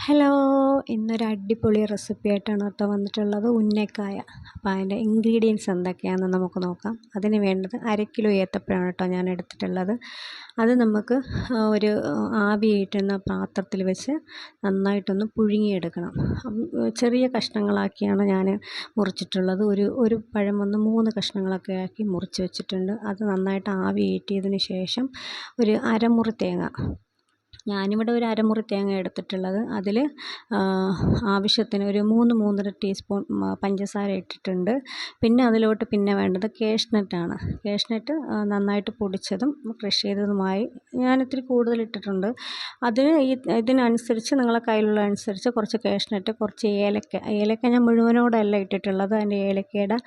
Hello, ഇന്നൊരു അടിപൊളി recipe ആയിട്ടാണ് കേട്ടോ വന്നിട്ടുള്ളത്. ഉന്നക്കായ. അപ്പോൾ അതിൻ്റെ ഇൻഗ്രീഡിയൻസ് എന്തൊക്കെയാണെന്ന് നമുക്ക് നോക്കാം. അതിന് വേണ്ടത് 1/2 കിലോ ഏത്തപ്പഴമാണ് കേട്ടോ ഞാൻ എടുത്തിട്ടുള്ളത്. അത് നമുക്ക് ഒരു ആവി കയറ്റുന്ന പാത്രത്തിൽ വെച്ച് നന്നായിട്ടൊന്ന് പുഴുങ്ങിയെടുക്കണം. ചെറിയ കഷ്ണങ്ങളാക്കിയാണ് ഞാൻ മുറിച്ചിട്ടുള്ളത്. ഒരു പഴം ഒന്ന് 3 കഷ്ണങ്ങളൊക്കെ ആക്കി മുറിച്ച് വെച്ചിട്ടുണ്ട്. അത് നന്നായിട്ട് ആവി കയറ്റിയതിന് ശേഷം ഒരു അരമുറി തേങ്ങ, ഞാനിവിടെ ഒരു അരമുറി തേങ്ങ എടുത്തിട്ടുള്ളത്. അതിൽ ആവശ്യത്തിന് ഒരു 3-3.5 ടീസ്പൂൺ പഞ്ചസാര ഇട്ടിട്ടുണ്ട്. പിന്നെ അതിലോട്ട് പിന്നെ വേണ്ടത് കാഷ്നട്ടാണ്. കാഷ്നട്ട് നന്നായിട്ട് പൊടിച്ചതും ക്രഷ് ചെയ്തതുമായി ഞാൻ ഇത്തിരി കൂടുതൽ ഇട്ടിട്ടുണ്ട്. അതിന് ഇതിനനുസരിച്ച് നിങ്ങളെ കയ്യിലുള്ള അനുസരിച്ച് കുറച്ച് കാഷ്നട്ട്, കുറച്ച് ഏലക്ക ഞാൻ മുഴുവനോടല്ല ഇട്ടിട്ടുള്ളത്. അതിൻ്റെ ഏലക്കയുടെ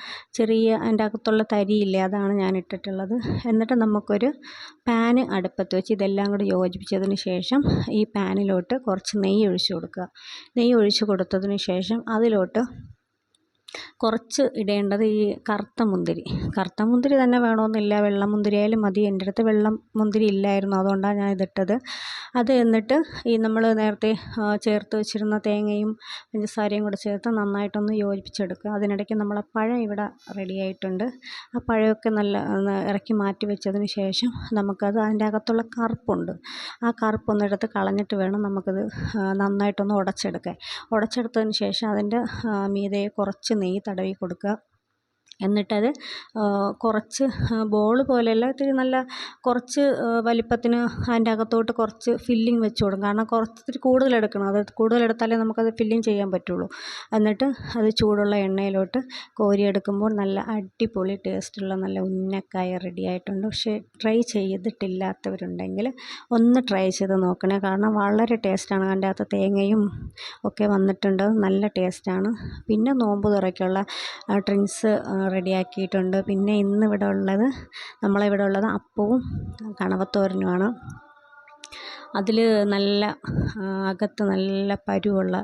അതിൻ്റെ അകത്തുള്ള തരിയില്ലേ, അതാണ് ഞാൻ ഇട്ടിട്ടുള്ളത്. എന്നിട്ട് നമുക്കൊരു പാന് അടുപ്പത്ത് വെച്ച് ഇതെല്ലാം കൂടി യോജിപ്പിച്ചതിന് ശേഷം ഈ പാനിലോട്ട് കുറച്ച് നെയ്യ് ഒഴിച്ച് കൊടുക്കുക. നെയ്യ് ഒഴിച്ച് കൊടുത്തതിന് ശേഷം അതിലോട്ട് കുറച്ച് ഇടേണ്ടത് ഈ കറുത്ത മുന്തിരി തന്നെ വേണമെന്നില്ല, വെള്ള മുന്തിരി ആയാലും മതി. എൻ്റെ അടുത്ത് വെള്ള മുന്തിരി ഇല്ലായിരുന്നു, അതുകൊണ്ടാണ് ഞാൻ ഇതിട്ടത്. അത് എന്നിട്ട് ഈ നമ്മൾ നേരത്തെ ചേർത്ത് വെച്ചിരുന്ന തേങ്ങയും പഞ്ചസാരയും കൂടെ ചേർത്ത് നന്നായിട്ടൊന്ന് യോജിപ്പിച്ചെടുക്കുക. അതിനിടയ്ക്ക് നമ്മളെ പഴം ഇവിടെ റെഡി ആയിട്ടുണ്ട്. ആ പഴമൊക്കെ ഇറക്കി മാറ്റി വെച്ചതിന് ശേഷം നമുക്കത് അതിൻ്റെ അകത്തുള്ള കറുപ്പുണ്ട്, ആ കറുപ്പൊന്ന് എടുത്ത് കളഞ്ഞിട്ട് വേണം നമുക്കത് നന്നായിട്ടൊന്ന് ഉടച്ചെടുത്തതിന് ശേഷം അതിൻ്റെ മീതെ കുറച്ച് നെയ്യ് തടവി കൊടുക്കുക. എന്നിട്ടത് കുറച്ച് ബോൾ പോലെയല്ല, ഇത്തിരി നല്ല കുറച്ച് വലിപ്പത്തിന് അതിൻ്റെ അകത്തോട്ട് കുറച്ച് ഫില്ലിങ് വെച്ച് കൊടുക്കും. കാരണം ഇത്തിരി കൂടുതലെടുക്കണം, അത് കൂടുതലെടുത്താലേ നമുക്കത് ഫില്ലിങ് ചെയ്യാൻ പറ്റുള്ളൂ. എന്നിട്ട് അത് ചൂടുള്ള എണ്ണയിലോട്ട് കോരിയെടുക്കുമ്പോൾ നല്ല അടിപൊളി ടേസ്റ്റുള്ള നല്ല ഉന്നക്കായ റെഡി ആയിട്ടുണ്ട്. പക്ഷേ ട്രൈ ചെയ്തിട്ടില്ലാത്തവരുണ്ടെങ്കിൽ ഒന്ന് ട്രൈ ചെയ്ത് നോക്കണേ, കാരണം വളരെ ടേസ്റ്റാണ്. അതിൻ്റെ അകത്ത് തേങ്ങയും ഒക്കെ വന്നിട്ടുണ്ട്, നല്ല ടേസ്റ്റാണ്. പിന്നെ നോമ്പ് തുറയ്ക്കുള്ള ഡ്രിങ്ക്സ് റെഡിയാക്കിയിട്ടുണ്ട്. പിന്നെ നമ്മളിവിടെ ഉള്ളത് അപ്പവും കണവത്തോരനുമാണ്. അതിൽ അകത്ത് നല്ല പരുവുള്ള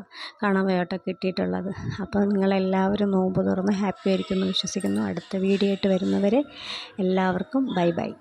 കണവയാട്ടോ കിട്ടിയിട്ടുള്ളത്. അപ്പോൾ നിങ്ങളെല്ലാവരും നോമ്പ് തുറന്ന് ഹാപ്പി ആയിരിക്കുമെന്ന് വിശ്വസിക്കുന്നു. അടുത്ത വീഡിയോ ആയിട്ട് വരുന്നവരെ എല്ലാവർക്കും ബൈ ബൈ.